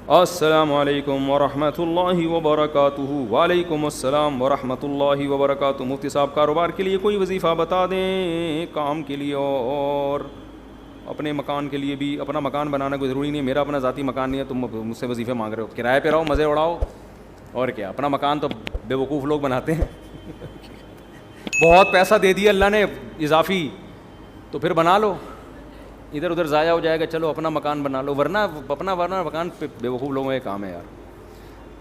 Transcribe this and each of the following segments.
السلام علیکم ورحمۃ اللہ وبرکاتہ. وعلیکم السلام ورحمۃ اللہ وبرکاتہ. مفتی صاحب کاروبار کے لیے کوئی وظیفہ بتا دیں, کام کے لیے اور اپنے مکان کے لیے بھی. اپنا مکان بنانا کوئی ضروری نہیں ہے, میرا اپنا ذاتی مکان نہیں ہے, تم مجھ سے وظیفے مانگ رہے ہو. کرائے پہ رہو, مزے اڑاؤ, اور کیا. اپنا مکان تو بے وقوف لوگ بناتے ہیں. بہت پیسہ دے دیا اللہ نے اضافی, تو پھر بنا لو, ادھر ادھر ضائع ہو جائے گا. چلو اپنا مکان بنا لو, ورنہ مکان پہ بے وقوف لوگوں کا کام ہے یار.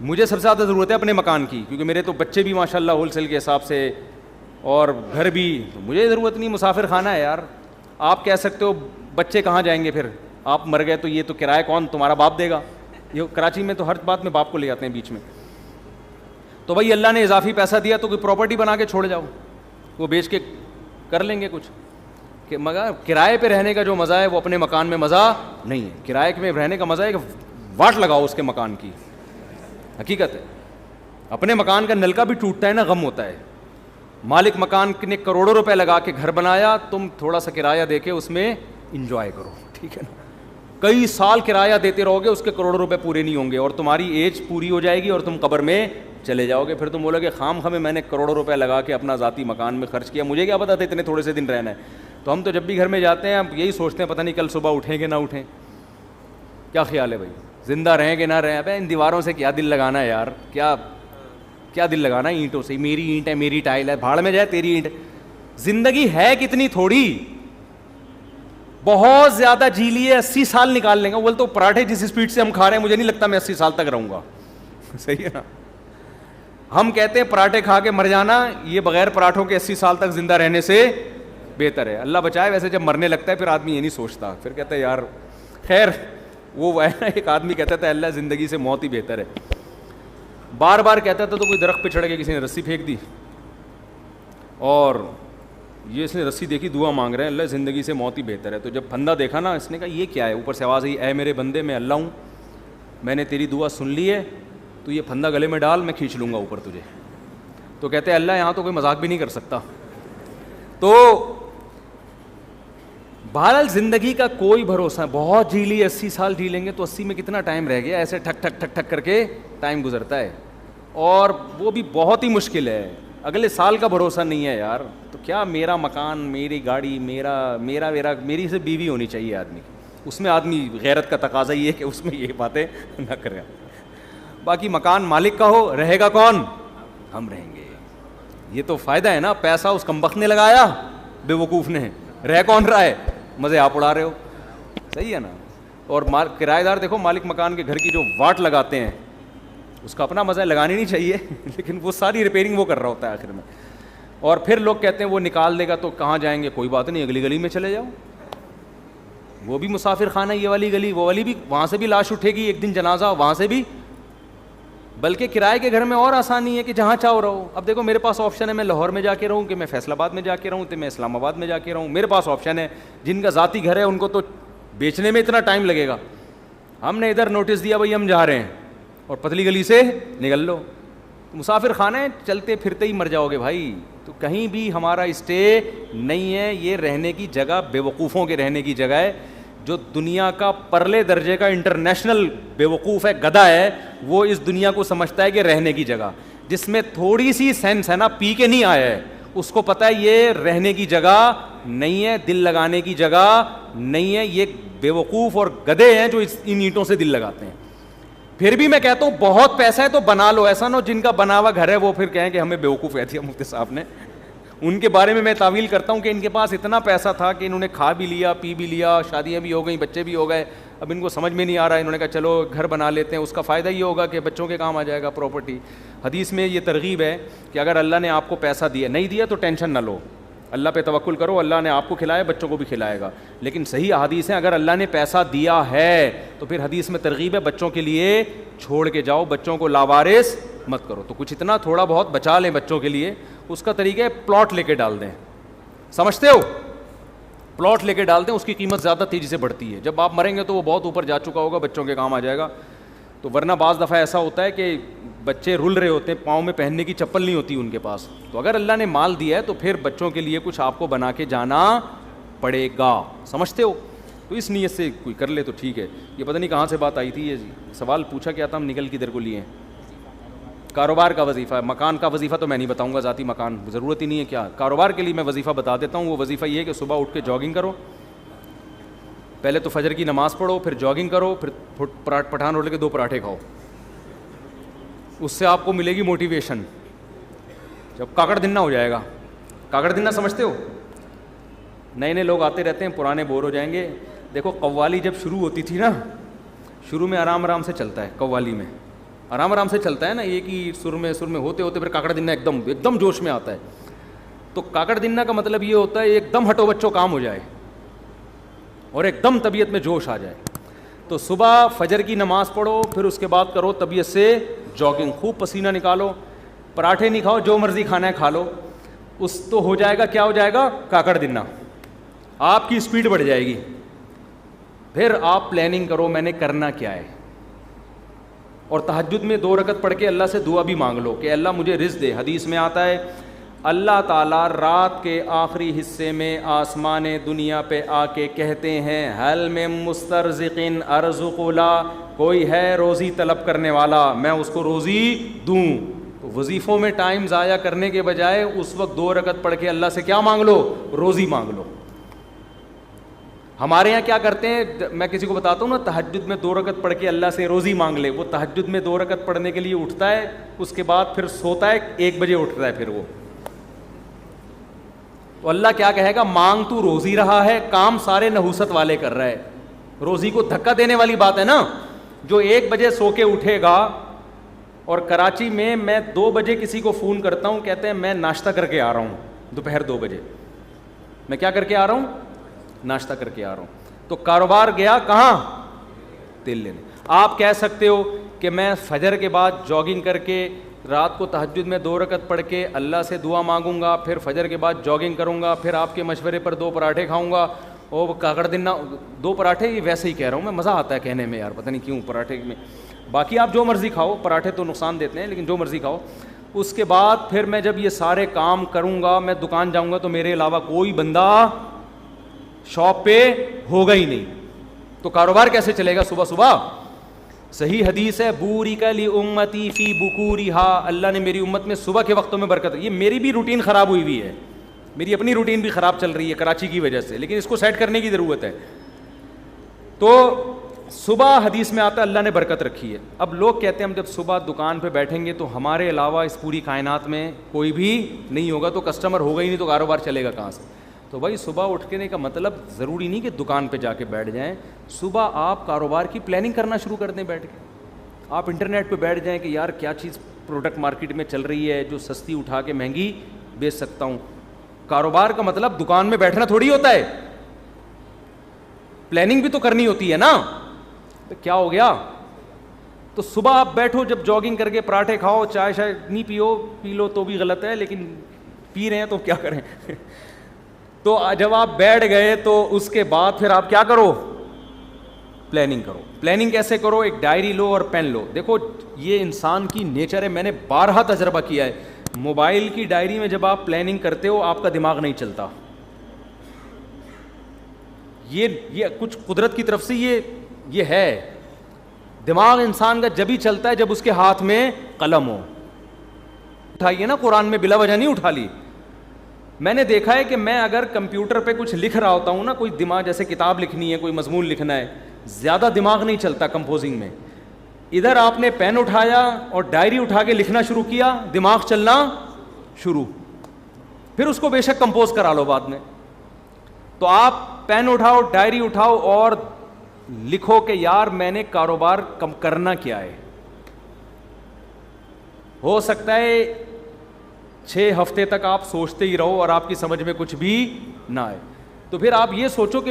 مجھے سب سے زیادہ ضرورت ہے اپنے مکان کی, کیونکہ میرے تو بچے بھی ماشاء اللہ ہول سیل کے حساب سے, اور گھر بھی. تو مجھے ضرورت نہیں, مسافر خانہ ہے یار. آپ کہہ سکتے ہو بچے کہاں جائیں گے پھر, آپ مر گئے تو یہ تو کرایہ کون, تمہارا باپ دے گا. یہ کراچی میں تو ہر بات میں باپ کو لے جاتے ہیں بیچ میں. تو بھائی اللہ نے اضافی پیسہ دیا تو کوئی پراپرٹی بنا کے چھوڑ جاؤ, وہ بیچ کے کر لیں گے کچھ. کہ مگر کرائے پہ رہنے کا جو مزہ ہے وہ اپنے مکان میں مزہ نہیں ہے. کرائے میں رہنے کا مزہ ہے کہ واٹ لگاؤ اس کے مکان کی, حقیقت ہے. اپنے مکان کا نلکا بھی ٹوٹتا ہے نا, غم ہوتا ہے. مالک مکان نے کروڑوں روپے لگا کے گھر بنایا, تم تھوڑا سا کرایہ دے کے اس میں انجوائے کرو, ٹھیک ہے نا. کئی سال کرایہ دیتے رہو گے, اس کے کروڑوں روپے پورے نہیں ہوں گے, اور تمہاری ایج پوری ہو جائے گی اور تم قبر میں چلے جاؤ گے. پھر تم بولو گے خام خامے میں نے کروڑوں روپے لگا کے اپنا ذاتی مکان میں خرچ کیا, مجھے کیا پتا تھا اتنے تھوڑے سے دن رہنا ہے. تو ہم تو جب بھی گھر میں جاتے ہیں ہم یہی سوچتے ہیں پتہ نہیں کل صبح اٹھیں گے نہ اٹھیں. کیا خیال ہے بھائی, زندہ رہیں گے نہ رہیں. ابے ان دیواروں سے کیا دل لگانا ہے یار, کیا دل لگانا ہے اینٹوں سے. میری اینٹ ہے, میری ٹائل ہے, بھاڑ میں جائے تیری اینٹ. زندگی ہے کتنی تھوڑی, بہت زیادہ جی لیے 80 سال نکال لیں گے. بول تو پراٹھے جس اسپیڈ سے ہم کھا رہے ہیں مجھے نہیں لگتا میں 80 سال تک رہوں گا. صحیح ہے نا. ہم کہتے ہیں پراٹھے کھا کے مر جانا, یہ بغیر پراٹھوں کے 80 سال تک زندہ رہنے سے بہتر ہے. اللہ بچائے. ویسے جب مرنے لگتا ہے پھر آدمی یہ نہیں سوچتا, پھر کہتا ہے یار خیر. وہ ایک آدمی کہتا تھا اللہ زندگی سے موت ہی بہتر ہے. بار بار کہتا تھا تو کوئی درخت پہ چڑھ کے کسی نے رسی پھینک دی, اور یہ اس نے رسی دیکھی, دعا مانگ رہے ہیں اللہ زندگی سے موت ہی بہتر ہے. تو جب پھندا دیکھا نا, اس نے کہا یہ کیا ہے. اوپر سے آواز آئی, اے میرے بندے میں اللہ ہوں, میں نے تیری دعا سن لی ہے, تو یہ پھندا گلے میں ڈال, میں کھینچ لوں گا اوپر تجھے. تو کہتے ہیں اللہ یہاں تو کوئی مذاق بھی نہیں کر سکتا. تو بہرحال زندگی کا کوئی بھروسہ ہے. بہت جی لی, 80 سال جی لیں گے تو 80 میں کتنا ٹائم رہ گیا, ایسے ٹھک ٹھک ٹھک ٹھک کر کے ٹائم گزرتا ہے, اور وہ بھی بہت ہی مشکل ہے. اگلے سال کا بھروسہ نہیں ہے یار. تو کیا میرا مکان, میری گاڑی, میری سے بیوی ہونی چاہیے آدمی کی. اس میں آدمی غیرت کا تقاضا یہ ہے کہ اس میں یہ باتیں نہ کرے. باقی مکان مالک کا ہو, رہے گا کون, ہم رہیں گے. یہ تو فائدہ ہے نا. پیسہ اس کمبخت نے لگایا, بے وقوف نے, رہ کون رہا ہے, مزے آپ اڑا رہے ہو. صحیح ہے نا. اور کرایہ دار دیکھو, مالک مکان کے گھر کی جو واٹ لگاتے ہیں اس کا اپنا مزہ ہے, لگانی نہیں چاہیے لیکن وہ ساری ریپیئرنگ وہ کر رہا ہوتا ہے آخر میں. اور پھر لوگ کہتے ہیں وہ نکال دے گا تو کہاں جائیں گے, کوئی بات نہیں, اگلی گلی میں چلے جاؤ. وہ بھی مسافر خانہ, یہ والی گلی, وہ والی بھی, وہاں سے بھی لاش اٹھے گی ایک دن, جنازہ وہاں سے بھی. بلکہ کرائے کے گھر میں اور آسانی ہے کہ جہاں چاہو رہو. اب دیکھو میرے پاس آپشن ہے, میں لاہور میں جا کے رہوں, کہ میں فیصل آباد میں جا کے رہوں, کہ میں اسلام آباد میں جا کے رہوں. میرے پاس آپشن ہے. جن کا ذاتی گھر ہے ان کو تو بیچنے میں اتنا ٹائم لگے گا. ہم نے ادھر نوٹس دیا بھائی ہم جا رہے ہیں, اور پتلی گلی سے نکل لو. مسافر خانے, چلتے پھرتے ہی مر جاؤ گے بھائی. تو کہیں بھی ہمارا اسٹے نہیں ہے. یہ رہنے کی جگہ بے وقوفوں کے رہنے کی جگہ ہے. جو دنیا کا پرلے درجے کا انٹرنیشنل بے وقوف ہے, گدھا ہے, وہ اس دنیا کو سمجھتا ہے کہ رہنے کی جگہ جس میں تھوڑی سی سینس ہے نا, پی کے نہیں آیا ہے, اس کو پتہ ہے یہ رہنے کی جگہ نہیں ہے, دل لگانے کی جگہ نہیں ہے. یہ بے وقوف اور گدھے ہیں جو ان اینٹوں سے دل لگاتے ہیں. پھر بھی میں کہتا ہوں بہت پیسہ ہے تو بنا لو. ایسا نہ ہو جن کا بنا ہوا گھر ہے وہ پھر کہیں کہ ہمیں بے وقوف کہہ دیا مفتی صاحب نے. ان کے بارے میں تعویل کرتا ہوں کہ ان کے پاس اتنا پیسہ تھا کہ انہوں نے کھا بھی لیا, پی بھی لیا, شادیاں بھی ہو گئیں, بچے بھی ہو گئے. اب ان کو سمجھ میں نہیں آ رہا, انہوں نے کہا چلو گھر بنا لیتے ہیں. اس کا فائدہ یہ ہوگا کہ بچوں کے کام آ جائے گا پراپرٹی. حدیث میں یہ ترغیب ہے کہ اگر اللہ نے آپ کو پیسہ دیا, نہیں دیا تو ٹینشن نہ لو, اللہ پہ توکل کرو, اللہ نے آپ کو کھلایا, بچوں کو بھی کھلائے گا. لیکن صحیح حدیث ہے, اگر اللہ نے پیسہ دیا ہے تو پھر حدیث میں ترغیب ہے بچوں کے لیے چھوڑ کے جاؤ, بچوں کو لاوارث مت کرو. تو کچھ اتنا تھوڑا بہت بچا لیں بچوں کے لیے. اس کا طریقہ ہے پلاٹ لے کے ڈال دیں. سمجھتے ہو, پلاٹ لے کے ڈال دیں, اس کی قیمت زیادہ تیزی سے بڑھتی ہے. جب آپ مریں گے تو وہ بہت اوپر جا چکا ہوگا, بچوں کے کام آ جائے گا. تو ورنہ بعض دفعہ ایسا ہوتا ہے کہ بچے رل رہے ہوتے ہیں, پاؤں میں پہننے کی چپل نہیں ہوتی ان کے پاس. تو اگر اللہ نے مال دیا ہے تو پھر بچوں کے لیے کچھ آپ کو بنا کے جانا پڑے گا. سمجھتے ہو. تو اس نیت سے کوئی کر لے تو ٹھیک ہے. یہ پتہ نہیں کہاں سے بات آئی تھی, یہ سوال پوچھا کیا تھا, ہم نکل کدھر کو لیے ہیں. کاروبار کا وظیفہ, مکان کا وظیفہ تو میں نہیں بتاؤں گا, ذاتی مکان ضرورت ہی نہیں ہے. کیا کاروبار کے لیے میں وظیفہ بتا دیتا ہوں. وہ وظیفہ یہ ہے کہ صبح اٹھ کے جاگنگ کرو, پہلے تو فجر کی نماز پڑھو, پھر جاگنگ کرو, پھر پٹھان روٹے کے 2 پراٹھے کھاؤ. اس سے آپ کو ملے گی موٹیویشن. جب کاکڑ دن نہ ہو جائے گا. کاکڑ دن نہ سمجھتے ہو؟ نئے نئے لوگ آتے رہتے ہیں, پرانے بور ہو جائیں گے. دیکھو قوالی جب شروع ہوتی تھی نا, شروع میں آرام آرام سے چلتا ہے, قوالی میں آرام آرام سے چلتا ہے نا, ایک ہی سر میں ہوتے ہوتے پھر کاکڑ دنہ ایک دم جوش میں آتا ہے. تو کاکڑ دنہ کا مطلب یہ ہوتا ہے ایک دم ہٹو بچوں کام ہو جائے اور ایک دم طبیعت میں جوش آ جائے. تو صبح فجر کی نماز پڑھو, پھر اس کے بعد کرو طبیعت سے جاگنگ, خوب پسینہ نکالو. پراٹھے نہیں کھاؤ, جو مرضی کھانا ہے کھا لو. اس تو ہو جائے گا, کیا ہو جائے گا, کاکڑ دنہ. آپ کی اسپیڈ بڑھ جائے گی. پھر آپ پلاننگ کرو میں نے کرنا کیا ہے, اور تہجد میں 2 رکعت پڑھ کے اللہ سے دعا بھی مانگ لو کہ اللہ مجھے رزق دے. حدیث میں آتا ہے اللہ تعالیٰ رات کے آخری حصے میں آسمان دنیا پہ آ کے کہتے ہیں حل میں مسترزقن ارزق لا, کوئی ہے روزی طلب کرنے والا, میں اس کو روزی دوں. تو وظیفوں میں ٹائم ضائع کرنے کے بجائے اس وقت 2 رکعت پڑھ کے اللہ سے کیا مانگ لو, روزی مانگ لو. ہمارے یہاں کیا کرتے ہیں, میں کسی کو بتاتا ہوں نا تہجد میں 2 رکعت پڑھ کے اللہ سے روزی مانگ لے. وہ تہجد میں 2 رکعت پڑھنے کے لیے اٹھتا ہے, اس کے بعد پھر سوتا ہے, 1 بجے اٹھتا ہے پھر وہ. تو اللہ کیا کہے گا, مانگ تو روزی رہا ہے, کام سارے نحوست والے کر رہا ہے. روزی کو دھکا دینے والی بات ہے نا. جو 1 بجے سو کے اٹھے گا, اور کراچی میں 2 بجے کسی کو فون کرتا ہوں, کہتے ہیں میں ناشتہ کر کے آ رہا ہوں, دوپہر 2 بجے میں کیا کر کے آ رہا ہوں, ناشتہ کر کے آ رہا ہوں. تو کاروبار گیا کہاں, تیل لینے. آپ کہہ سکتے ہو کہ میں فجر کے بعد جاگنگ کر کے رات کو تہجد میں 2 رکعت پڑھ کے اللہ سے دعا مانگوں گا, پھر فجر کے بعد جاگنگ کروں گا, پھر آپ کے مشورے پر 2 پراٹھے کھاؤں گا. اور کاکڑ دن 2 پراٹھے, یہ ویسے ہی کہہ رہا ہوں میں, مزہ آتا ہے کہنے میں یار, پتہ نہیں کیوں پراٹھے میں. باقی آپ جو مرضی کھاؤ, پراٹھے تو نقصان دیتے ہیں لیکن جو مرضی کھاؤ. اس کے بعد پھر میں جب یہ سارے کام کروں گا, میں دکان جاؤں گا تو میرے علاوہ کوئی بندہ شاپ پہ ہوگا ہی نہیں. تو کاروبار کیسے چلے گا صبح صبح؟ صحیح حدیث ہے بورک لامتی فی بکورہا, اللہ نے میری امت میں صبح کے وقتوں میں برکت. یہ میری بھی روٹین خراب ہوئی ہے, میری اپنی روٹین بھی خراب چل رہی ہے کراچی کی وجہ سے, لیکن اس کو سیٹ کرنے کی ضرورت ہے. تو صبح حدیث میں آتا ہے اللہ نے برکت رکھی ہے. اب لوگ کہتے ہیں ہم جب صبح دکان پہ بیٹھیں گے تو ہمارے علاوہ اس پوری کائنات میں کوئی بھی نہیں ہوگا, تو کسٹمر ہوگا ہی نہیں, تو کاروبار چلے گا کہاں سے؟ تو بھائی صبح اٹھنے کا مطلب ضروری نہیں کہ دکان پہ جا کے بیٹھ جائیں. صبح آپ کاروبار کی پلاننگ کرنا شروع کر دیں بیٹھ کے. آپ انٹرنیٹ پہ بیٹھ جائیں کہ یار کیا چیز پروڈکٹ مارکیٹ میں چل رہی ہے جو سستی اٹھا کے مہنگی بیچ سکتا ہوں. کاروبار کا مطلب دکان میں بیٹھنا تھوڑی ہوتا ہے, پلاننگ بھی تو کرنی ہوتی ہے نا. تو کیا ہو گیا, تو صبح آپ بیٹھو, جب جاگنگ کر کے پراٹھے کھاؤ, چائے شائے نہیں پی لو تو بھی غلط ہے, لیکن پی رہے ہیں تو کیا کریں. تو جب آپ بیٹھ گئے تو اس کے بعد پھر آپ کیا کرو, پلاننگ کرو. پلاننگ کیسے کرو, ایک ڈائری لو اور پین لو. دیکھو یہ انسان کی نیچر ہے, میں نے بارہا تجربہ کیا ہے. موبائل کی ڈائری میں جب آپ پلاننگ کرتے ہو آپ کا دماغ نہیں چلتا. یہ کچھ قدرت کی طرف سے یہ ہے. دماغ انسان کا جب ہی چلتا ہے جب اس کے ہاتھ میں قلم ہو. اٹھائیے نا, قرآن میں بلا وجہ نہیں اٹھا لی. میں نے دیکھا ہے کہ میں اگر کمپیوٹر پہ کچھ لکھ رہا ہوتا ہوں نا, کوئی دماغ جیسے کتاب لکھنی ہے, کوئی مضمون لکھنا ہے, زیادہ دماغ نہیں چلتا کمپوزنگ میں. ادھر آپ نے پین اٹھایا اور ڈائری اٹھا کے لکھنا شروع کیا, دماغ چلنا شروع, پھر اس کو بے شک کمپوز کرا لو بعد میں. تو آپ پین اٹھاؤ, ڈائری اٹھاؤ اور لکھو کہ یار میں نے کاروبار کم کرنا کیا ہے. ہو سکتا ہے 6 ہفتے تک آپ سوچتے ہی رہو اور آپ کی سمجھ میں کچھ بھی نہ آئے. تو پھر آپ یہ سوچو کہ